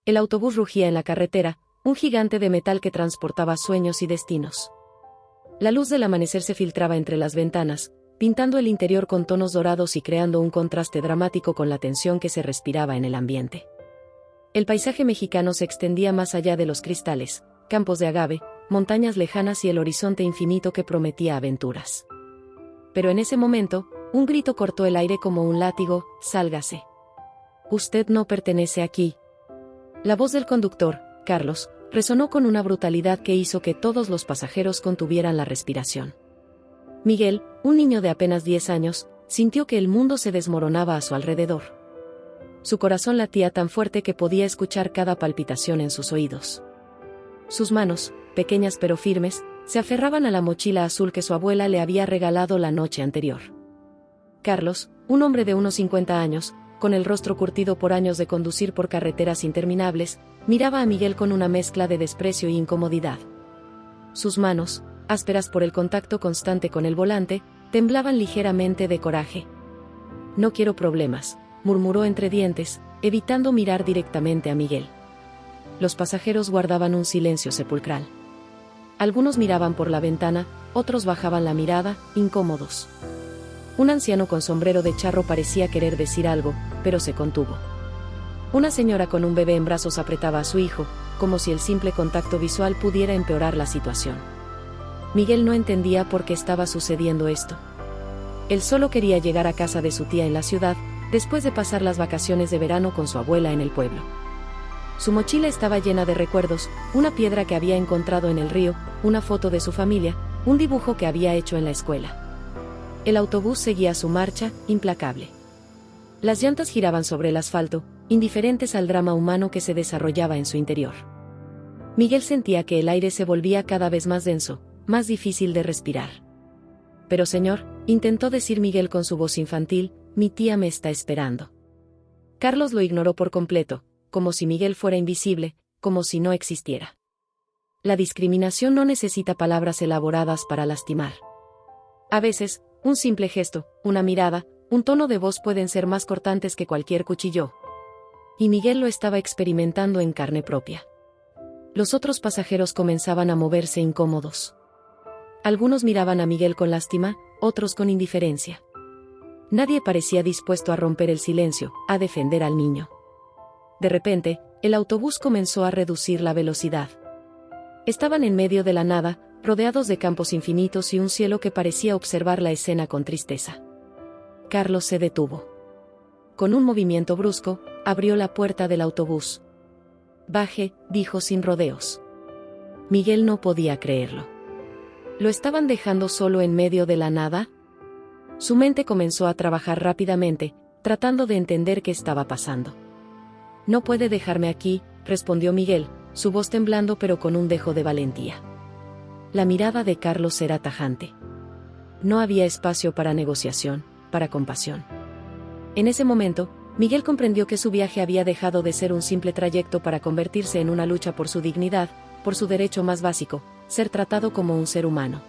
El autobús rugía en la carretera, un gigante de metal que transportaba sueños y destinos. La luz del amanecer se filtraba entre las ventanas, pintando el interior con tonos dorados y creando un contraste dramático con la tensión que se respiraba en el ambiente. El paisaje mexicano se extendía más allá de los cristales, campos de agave, montañas lejanas y el horizonte infinito que prometía aventuras. Pero en ese momento, un grito cortó el aire como un látigo: «Sálgase. Usted no pertenece aquí». La voz del conductor, Carlos, resonó con una brutalidad que hizo que todos los pasajeros contuvieran la respiración. Miguel, un niño de apenas 10 años, sintió que el mundo se desmoronaba a su alrededor. Su corazón latía tan fuerte que podía escuchar cada palpitación en sus oídos. Sus manos, pequeñas pero firmes, se aferraban a la mochila azul que su abuela le había regalado la noche anterior. Carlos, un hombre de unos 50 años, con el rostro curtido por años de conducir por carreteras interminables, miraba a Miguel con una mezcla de desprecio e incomodidad. Sus manos, ásperas por el contacto constante con el volante, temblaban ligeramente de coraje. «No quiero problemas», murmuró entre dientes, evitando mirar directamente a Miguel. Los pasajeros guardaban un silencio sepulcral. Algunos miraban por la ventana, otros bajaban la mirada, incómodos. Un anciano con sombrero de charro parecía querer decir algo, pero se contuvo. Una señora con un bebé en brazos apretaba a su hijo, como si el simple contacto visual pudiera empeorar la situación. Miguel no entendía por qué estaba sucediendo esto. Él solo quería llegar a casa de su tía en la ciudad, después de pasar las vacaciones de verano con su abuela en el pueblo. Su mochila estaba llena de recuerdos, una piedra que había encontrado en el río, una foto de su familia, un dibujo que había hecho en la escuela. El autobús seguía su marcha, implacable. Las llantas giraban sobre el asfalto, indiferentes al drama humano que se desarrollaba en su interior. Miguel sentía que el aire se volvía cada vez más denso, más difícil de respirar. «Pero señor», intentó decir Miguel con su voz infantil, «mi tía me está esperando». Carlos lo ignoró por completo, como si Miguel fuera invisible, como si no existiera. La discriminación no necesita palabras elaboradas para lastimar. A veces, un simple gesto, una mirada, un tono de voz pueden ser más cortantes que cualquier cuchillo. Y Miguel lo estaba experimentando en carne propia. Los otros pasajeros comenzaban a moverse incómodos. Algunos miraban a Miguel con lástima, otros con indiferencia. Nadie parecía dispuesto a romper el silencio, a defender al niño. De repente, el autobús comenzó a reducir la velocidad. Estaban en medio de la nada, rodeados de campos infinitos y un cielo que parecía observar la escena con tristeza. Carlos se detuvo. Con un movimiento brusco, abrió la puerta del autobús. «Baje», dijo sin rodeos. Miguel no podía creerlo. ¿Lo estaban dejando solo en medio de la nada? Su mente comenzó a trabajar rápidamente, tratando de entender qué estaba pasando. «No puede dejarme aquí», respondió Miguel, su voz temblando pero con un dejo de valentía. La mirada de Carlos era tajante. No había espacio para negociación, para compasión. En ese momento, Miguel comprendió que su viaje había dejado de ser un simple trayecto para convertirse en una lucha por su dignidad, por su derecho más básico, ser tratado como un ser humano.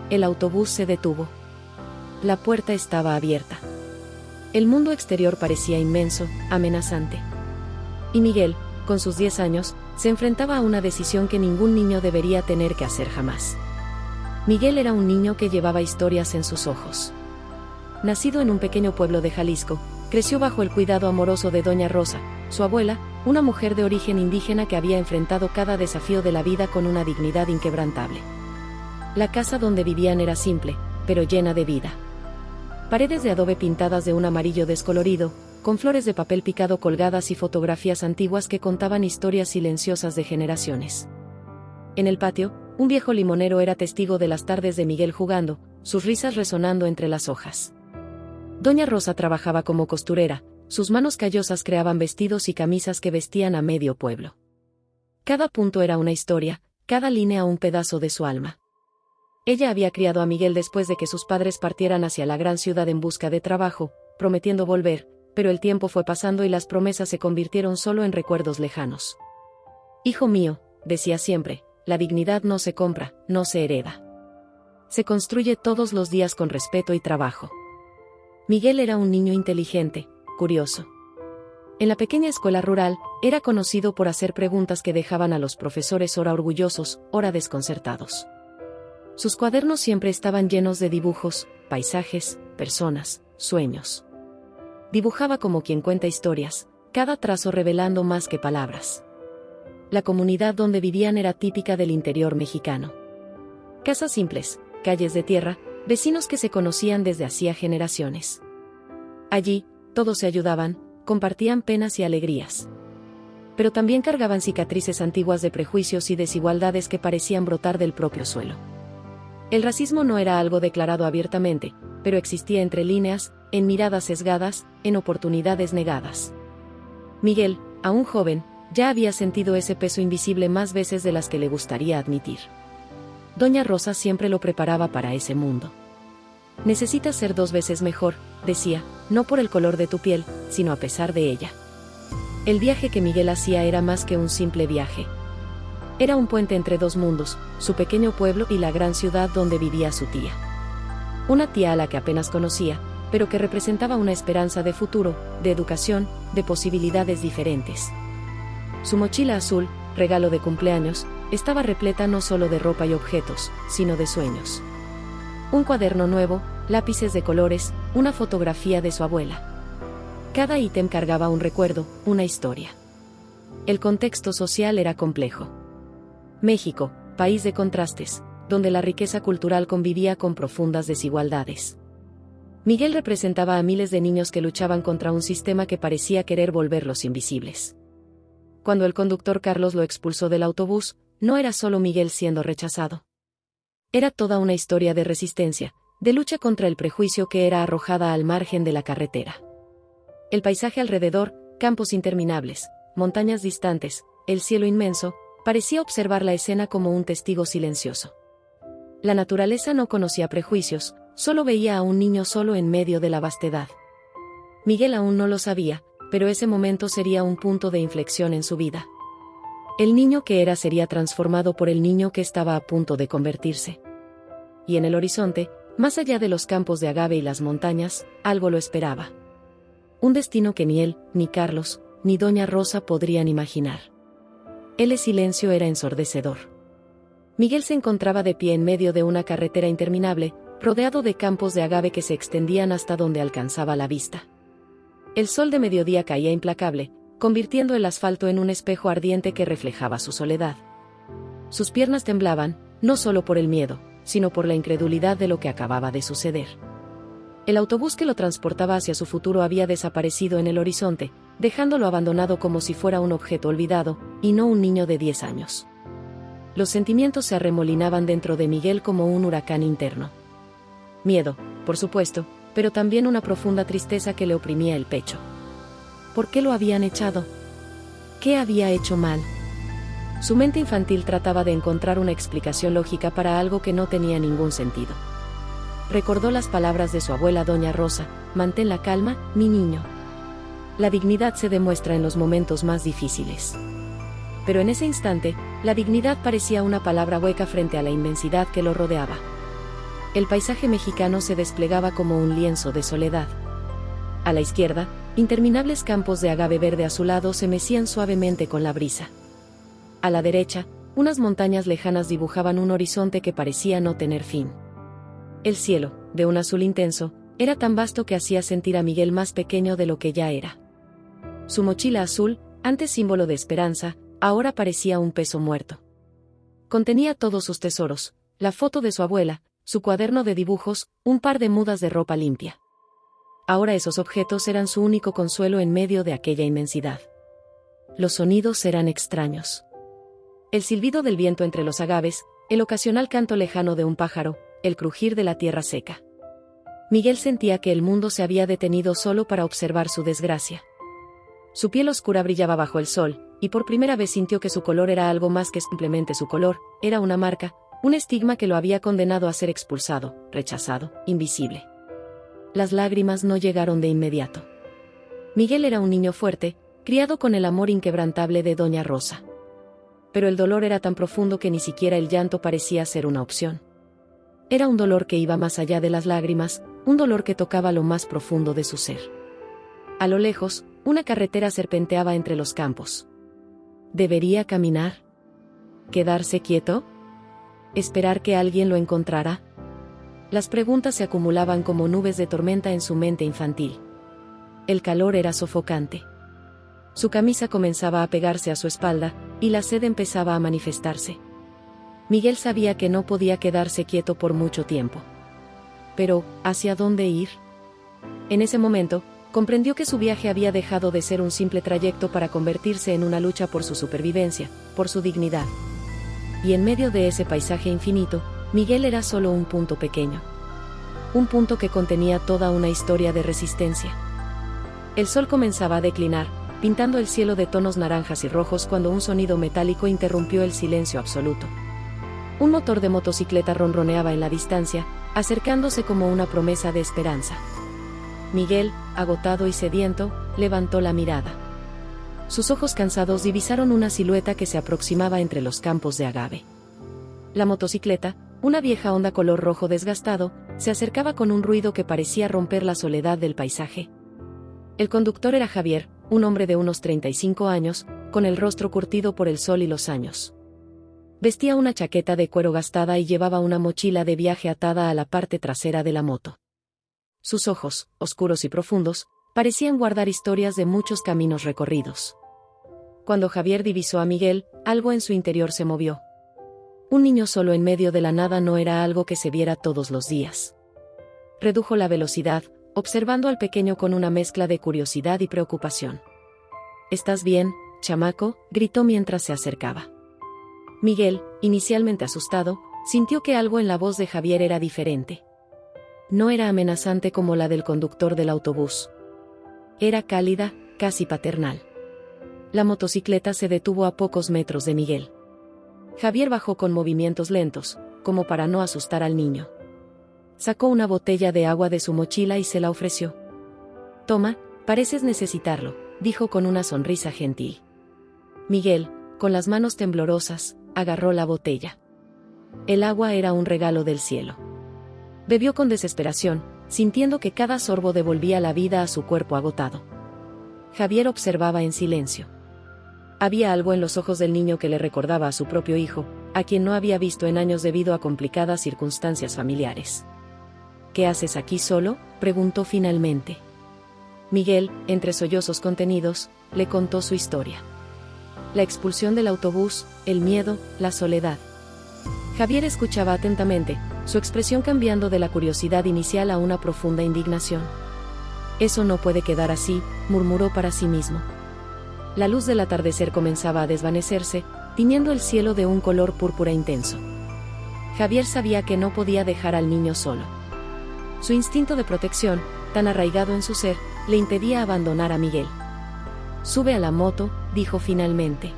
El autobús se detuvo. La puerta estaba abierta. El mundo exterior parecía inmenso, amenazante. Y Miguel, con sus 10 años, se enfrentaba a una decisión que ningún niño debería tener que hacer jamás. Miguel era un niño que llevaba historias en sus ojos. Nacido en un pequeño pueblo de Jalisco, creció bajo el cuidado amoroso de Doña Rosa, su abuela, una mujer de origen indígena que había enfrentado cada desafío de la vida con una dignidad inquebrantable. La casa donde vivían era simple, pero llena de vida. Paredes de adobe pintadas de un amarillo descolorido, con flores de papel picado colgadas y fotografías antiguas que contaban historias silenciosas de generaciones. En el patio, un viejo limonero era testigo de las tardes de Miguel jugando, sus risas resonando entre las hojas. Doña Rosa trabajaba como costurera, sus manos callosas creaban vestidos y camisas que vestían a medio pueblo. Cada punto era una historia, cada línea un pedazo de su alma. Ella había criado a Miguel después de que sus padres partieran hacia la gran ciudad en busca de trabajo, prometiendo volver, pero el tiempo fue pasando y las promesas se convirtieron solo en recuerdos lejanos. «Hijo mío», decía siempre, «la dignidad no se compra, no se hereda. Se construye todos los días con respeto y trabajo». Miguel era un niño inteligente, curioso. En la pequeña escuela rural, era conocido por hacer preguntas que dejaban a los profesores ora orgullosos, ora desconcertados. Sus cuadernos siempre estaban llenos de dibujos, paisajes, personas, sueños. Dibujaba como quien cuenta historias, cada trazo revelando más que palabras. La comunidad donde vivían era típica del interior mexicano. Casas simples, calles de tierra, vecinos que se conocían desde hacía generaciones. Allí, todos se ayudaban, compartían penas y alegrías. Pero también cargaban cicatrices antiguas de prejuicios y desigualdades que parecían brotar del propio suelo. El racismo no era algo declarado abiertamente, pero existía entre líneas, en miradas sesgadas, en oportunidades negadas. Miguel, aún joven, ya había sentido ese peso invisible más veces de las que le gustaría admitir. Doña Rosa siempre lo preparaba para ese mundo. Necesitas ser 2 veces mejor, decía, no por el color de tu piel, sino a pesar de ella. El viaje que Miguel hacía era más que un simple viaje. Era un puente entre 2 mundos, su pequeño pueblo y la gran ciudad donde vivía su tía. Una tía a la que apenas conocía, pero que representaba una esperanza de futuro, de educación, de posibilidades diferentes. Su mochila azul, regalo de cumpleaños, estaba repleta no solo de ropa y objetos, sino de sueños. Un cuaderno nuevo, lápices de colores, una fotografía de su abuela. Cada ítem cargaba un recuerdo, una historia. El contexto social era complejo. México, país de contrastes, donde la riqueza cultural convivía con profundas desigualdades. Miguel representaba a miles de niños que luchaban contra un sistema que parecía querer volverlos invisibles. Cuando el conductor Carlos lo expulsó del autobús, no era solo Miguel siendo rechazado. Era toda una historia de resistencia, de lucha contra el prejuicio que era arrojada al margen de la carretera. El paisaje alrededor, campos interminables, montañas distantes, el cielo inmenso, parecía observar la escena como un testigo silencioso. La naturaleza no conocía prejuicios, solo veía a un niño solo en medio de la vastedad. Miguel aún no lo sabía, pero ese momento sería un punto de inflexión en su vida. El niño que era sería transformado por el niño que estaba a punto de convertirse. Y en el horizonte, más allá de los campos de agave y las montañas, algo lo esperaba. Un destino que ni él, ni Carlos, ni Doña Rosa podrían imaginar. El silencio era ensordecedor. Miguel se encontraba de pie en medio de una carretera interminable, rodeado de campos de agave que se extendían hasta donde alcanzaba la vista. El sol de mediodía caía implacable, convirtiendo el asfalto en un espejo ardiente que reflejaba su soledad. Sus piernas temblaban, no solo por el miedo, sino por la incredulidad de lo que acababa de suceder. El autobús que lo transportaba hacia su futuro había desaparecido en el horizonte, dejándolo abandonado como si fuera un objeto olvidado, y no un niño de 10 años. Los sentimientos se arremolinaban dentro de Miguel como un huracán interno. Miedo, por supuesto, pero también una profunda tristeza que le oprimía el pecho. ¿Por qué lo habían echado? ¿Qué había hecho mal? Su mente infantil trataba de encontrar una explicación lógica para algo que no tenía ningún sentido. Recordó las palabras de su abuela Doña Rosa: mantén la calma, mi niño. La dignidad se demuestra en los momentos más difíciles. Pero en ese instante, la dignidad parecía una palabra hueca frente a la inmensidad que lo rodeaba. El paisaje mexicano se desplegaba como un lienzo de soledad. A la izquierda, interminables campos de agave verde azulado se mecían suavemente con la brisa. A la derecha, unas montañas lejanas dibujaban un horizonte que parecía no tener fin. El cielo, de un azul intenso, era tan vasto que hacía sentir a Miguel más pequeño de lo que ya era. Su mochila azul, antes símbolo de esperanza, ahora parecía un peso muerto. Contenía todos sus tesoros: la foto de su abuela, su cuaderno de dibujos, un par de mudas de ropa limpia. Ahora esos objetos eran su único consuelo en medio de aquella inmensidad. Los sonidos eran extraños. El silbido del viento entre los agaves, el ocasional canto lejano de un pájaro, el crujir de la tierra seca. Miguel sentía que el mundo se había detenido solo para observar su desgracia. Su piel oscura brillaba bajo el sol, y por primera vez sintió que su color era algo más que simplemente su color, era una marca, un estigma que lo había condenado a ser expulsado, rechazado, invisible. Las lágrimas no llegaron de inmediato. Miguel era un niño fuerte, criado con el amor inquebrantable de Doña Rosa. Pero el dolor era tan profundo que ni siquiera el llanto parecía ser una opción. Era un dolor que iba más allá de las lágrimas, un dolor que tocaba lo más profundo de su ser. A lo lejos, Una carretera serpenteaba entre los campos. ¿Debería caminar? ¿Quedarse quieto? ¿Esperar que alguien lo encontrara? Las preguntas se acumulaban como nubes de tormenta en su mente infantil. El calor era sofocante. Su camisa comenzaba a pegarse a su espalda, y la sed empezaba a manifestarse. Miguel sabía que no podía quedarse quieto por mucho tiempo. Pero, ¿hacia dónde ir? En ese momento, comprendió que su viaje había dejado de ser un simple trayecto para convertirse en una lucha por su supervivencia, por su dignidad. Y en medio de ese paisaje infinito, Miguel era solo un punto pequeño. Un punto que contenía toda una historia de resistencia. El sol comenzaba a declinar, pintando el cielo de tonos naranjas y rojos cuando un sonido metálico interrumpió el silencio absoluto. Un motor de motocicleta ronroneaba en la distancia, acercándose como una promesa de esperanza. Miguel, agotado y sediento, levantó la mirada. Sus ojos cansados divisaron una silueta que se aproximaba entre los campos de agave. La motocicleta, una vieja Honda color rojo desgastado, se acercaba con un ruido que parecía romper la soledad del paisaje. El conductor era Javier, un hombre de unos 35 años, con el rostro curtido por el sol y los años. Vestía una chaqueta de cuero gastada y llevaba una mochila de viaje atada a la parte trasera de la moto. Sus ojos, oscuros y profundos, parecían guardar historias de muchos caminos recorridos. Cuando Javier divisó a Miguel, algo en su interior se movió. Un niño solo en medio de la nada no era algo que se viera todos los días. Redujo la velocidad, observando al pequeño con una mezcla de curiosidad y preocupación. «¿Estás bien, chamaco?», gritó mientras se acercaba. Miguel, inicialmente asustado, sintió que algo en la voz de Javier era diferente. No era amenazante como la del conductor del autobús. Era cálida, casi paternal. La motocicleta se detuvo a pocos metros de Miguel. Javier bajó con movimientos lentos, como para no asustar al niño. Sacó una botella de agua de su mochila y se la ofreció. «Toma, pareces necesitarlo», dijo con una sonrisa gentil. Miguel, con las manos temblorosas, agarró la botella. El agua era un regalo del cielo. Bebió con desesperación, sintiendo que cada sorbo devolvía la vida a su cuerpo agotado. Javier observaba en silencio. Había algo en los ojos del niño que le recordaba a su propio hijo, a quien no había visto en años debido a complicadas circunstancias familiares. «¿Qué haces aquí solo?», preguntó finalmente. Miguel, entre sollozos contenidos, le contó su historia. La expulsión del autobús, el miedo, la soledad. Javier escuchaba atentamente, su expresión cambiando de la curiosidad inicial a una profunda indignación. «Eso no puede quedar así», murmuró para sí mismo. La luz del atardecer comenzaba a desvanecerse, tiñendo el cielo de un color púrpura intenso. Javier sabía que no podía dejar al niño solo. Su instinto de protección, tan arraigado en su ser, le impedía abandonar a Miguel. «Sube a la moto», dijo finalmente.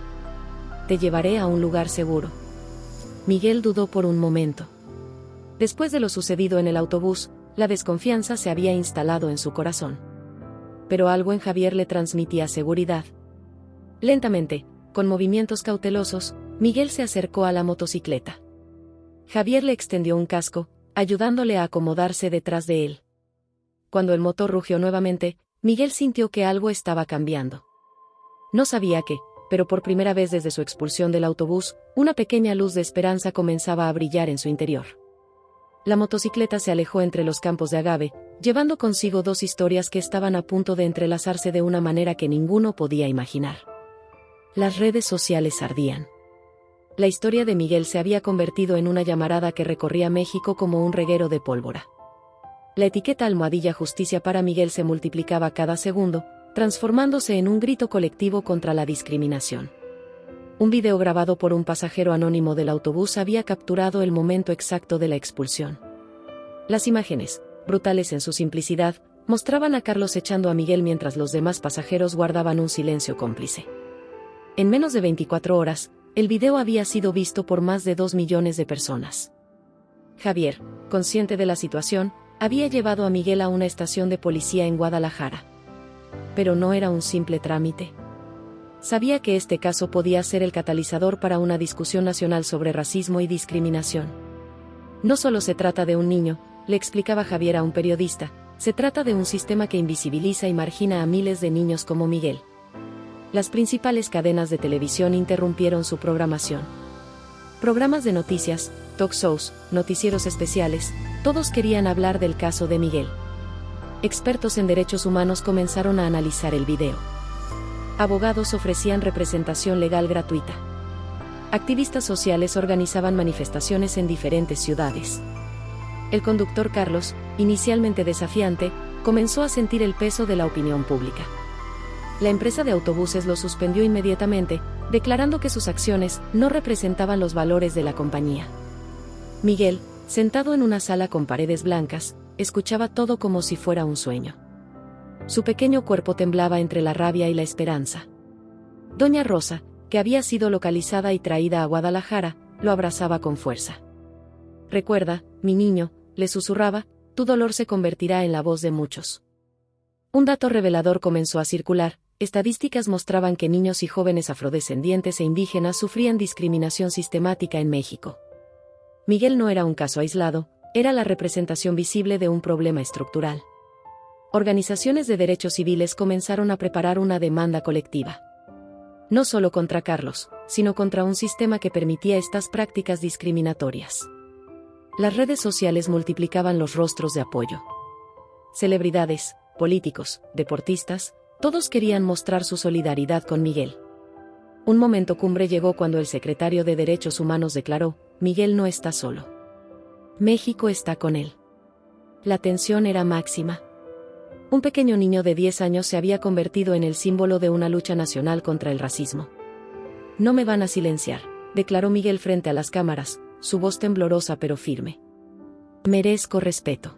«Te llevaré a un lugar seguro». Miguel dudó por un momento. Después de lo sucedido en el autobús, la desconfianza se había instalado en su corazón. Pero algo en Javier le transmitía seguridad. Lentamente, con movimientos cautelosos, Miguel se acercó a la motocicleta. Javier le extendió un casco, ayudándole a acomodarse detrás de él. Cuando el motor rugió nuevamente, Miguel sintió que algo estaba cambiando. No sabía qué, pero por primera vez desde su expulsión del autobús, una pequeña luz de esperanza comenzaba a brillar en su interior. La motocicleta se alejó entre los campos de agave, llevando consigo dos historias que estaban a punto de entrelazarse de una manera que ninguno podía imaginar. Las redes sociales ardían. La historia de Miguel se había convertido en una llamarada que recorría México como un reguero de pólvora. La etiqueta #Justicia para Miguel se multiplicaba cada segundo, transformándose en un grito colectivo contra la discriminación. Un video grabado por un pasajero anónimo del autobús había capturado el momento exacto de la expulsión. Las imágenes, brutales en su simplicidad, mostraban a Carlos echando a Miguel mientras los demás pasajeros guardaban un silencio cómplice. En menos de 24 horas, el video había sido visto por más de 2 millones de personas. Javier, consciente de la situación, había llevado a Miguel a una estación de policía en Guadalajara. Pero no era un simple trámite. Sabía que este caso podía ser el catalizador para una discusión nacional sobre racismo y discriminación. No solo se trata de un niño, le explicaba Javier a un periodista, Se trata de un sistema que invisibiliza y margina a miles de niños como Miguel. Las principales cadenas de televisión interrumpieron su programación. Programas de noticias, talk shows, noticieros especiales, todos querían hablar del caso de Miguel. Expertos en derechos humanos comenzaron a analizar el video. Abogados ofrecían representación legal gratuita. Activistas sociales organizaban manifestaciones en diferentes ciudades. El conductor Carlos, inicialmente desafiante, comenzó a sentir el peso de la opinión pública. La empresa de autobuses lo suspendió inmediatamente, declarando que sus acciones no representaban los valores de la compañía. Miguel, sentado en una sala con paredes blancas, escuchaba todo como si fuera un sueño. Su pequeño cuerpo temblaba entre la rabia y la esperanza. Doña Rosa, que había sido localizada y traída a Guadalajara, lo abrazaba con fuerza. «Recuerda, mi niño», le susurraba, «tu dolor se convertirá en la voz de muchos». Un dato revelador comenzó a circular. Estadísticas mostraban que niños y jóvenes afrodescendientes e indígenas sufrían discriminación sistemática en México. Miguel no era un caso aislado, era la representación visible de un problema estructural. Organizaciones de derechos civiles comenzaron a preparar una demanda colectiva. No solo contra Carlos, sino contra un sistema que permitía estas prácticas discriminatorias. Las redes sociales multiplicaban los rostros de apoyo. Celebridades, políticos, deportistas, todos querían mostrar su solidaridad con Miguel. Un momento cumbre llegó cuando el secretario de Derechos Humanos declaró: «Miguel no está solo. México está con él». La tensión era máxima. Un pequeño niño de 10 años se había convertido en el símbolo de una lucha nacional contra el racismo. «No me van a silenciar», declaró Miguel frente a las cámaras, su voz temblorosa pero firme. «Merezco respeto».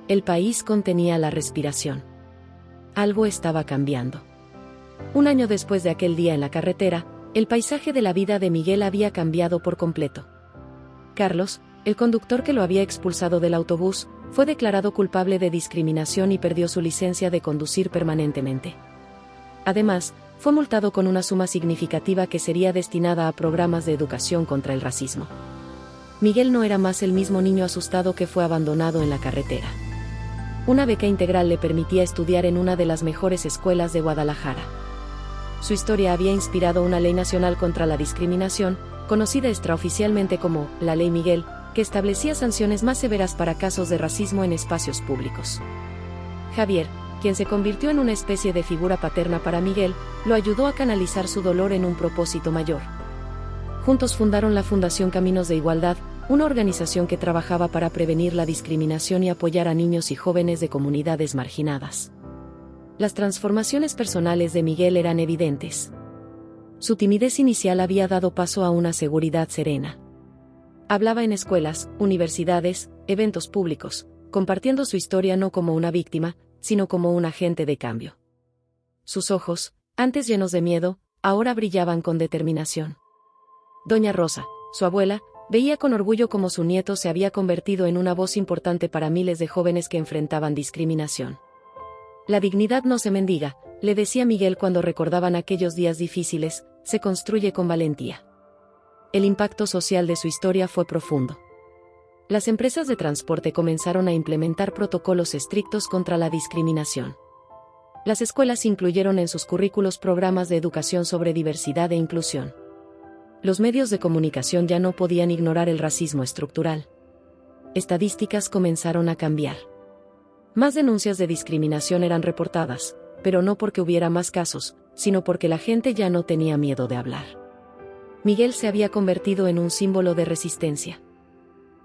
El país contenía la respiración. Algo estaba cambiando. Un año después de aquel día en la carretera, el paisaje de la vida de Miguel había cambiado por completo. Carlos, el conductor que lo había expulsado del autobús, fue declarado culpable de discriminación y perdió su licencia de conducir permanentemente. Además, fue multado con una suma significativa que sería destinada a programas de educación contra el racismo. Miguel no era más el mismo niño asustado que fue abandonado en la carretera. Una beca integral le permitía estudiar en una de las mejores escuelas de Guadalajara. Su historia había inspirado una ley nacional contra la discriminación, conocida extraoficialmente como la Ley Miguel, que establecía sanciones más severas para casos de racismo en espacios públicos. Javier, quien se convirtió en una especie de figura paterna para Miguel, lo ayudó a canalizar su dolor en un propósito mayor. Juntos fundaron la Fundación Caminos de Igualdad, una organización que trabajaba para prevenir la discriminación y apoyar a niños y jóvenes de comunidades marginadas. Las transformaciones personales de Miguel eran evidentes. Su timidez inicial había dado paso a una seguridad serena. Hablaba en escuelas, universidades, eventos públicos, compartiendo su historia no como una víctima, sino como un agente de cambio. Sus ojos, antes llenos de miedo, ahora brillaban con determinación. Doña Rosa, su abuela, veía con orgullo cómo su nieto se había convertido en una voz importante para miles de jóvenes que enfrentaban discriminación. «La dignidad no se mendiga», le decía Miguel cuando recordaban aquellos días difíciles, «se construye con valentía». El impacto social de su historia fue profundo. Las empresas de transporte comenzaron a implementar protocolos estrictos contra la discriminación. Las escuelas incluyeron en sus currículos programas de educación sobre diversidad e inclusión. Los medios de comunicación ya no podían ignorar el racismo estructural. Estadísticas comenzaron a cambiar. Más denuncias de discriminación eran reportadas, pero no porque hubiera más casos, sino porque la gente ya no tenía miedo de hablar. Miguel se había convertido en un símbolo de resistencia.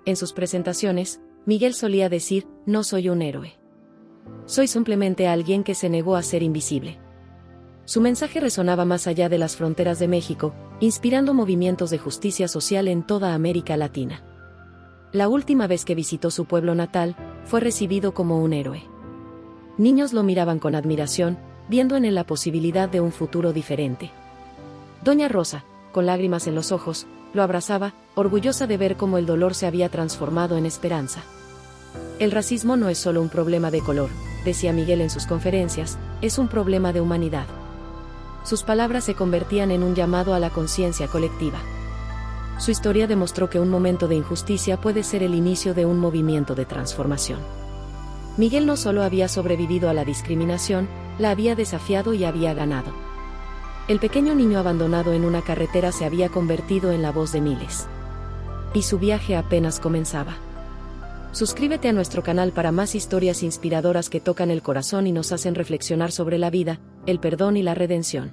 En sus presentaciones, Miguel solía decir: «No soy un héroe. Soy simplemente alguien que se negó a ser invisible». Su mensaje resonaba más allá de las fronteras de México, inspirando movimientos de justicia social en toda América Latina. La última vez que visitó su pueblo natal, fue recibido como un héroe. Niños lo miraban con admiración, viendo en él la posibilidad de un futuro diferente. Doña Rosa, con lágrimas en los ojos, lo abrazaba, orgullosa de ver cómo el dolor se había transformado en esperanza. «El racismo no es solo un problema de color», decía Miguel en sus conferencias, «es un problema de humanidad». Sus palabras se convertían en un llamado a la conciencia colectiva. Su historia demostró que un momento de injusticia puede ser el inicio de un movimiento de transformación. Miguel no solo había sobrevivido a la discriminación, la había desafiado y había ganado. El pequeño niño abandonado en una carretera se había convertido en la voz de miles. Y su viaje apenas comenzaba. Suscríbete a nuestro canal para más historias inspiradoras que tocan el corazón y nos hacen reflexionar sobre la vida, el perdón y la redención.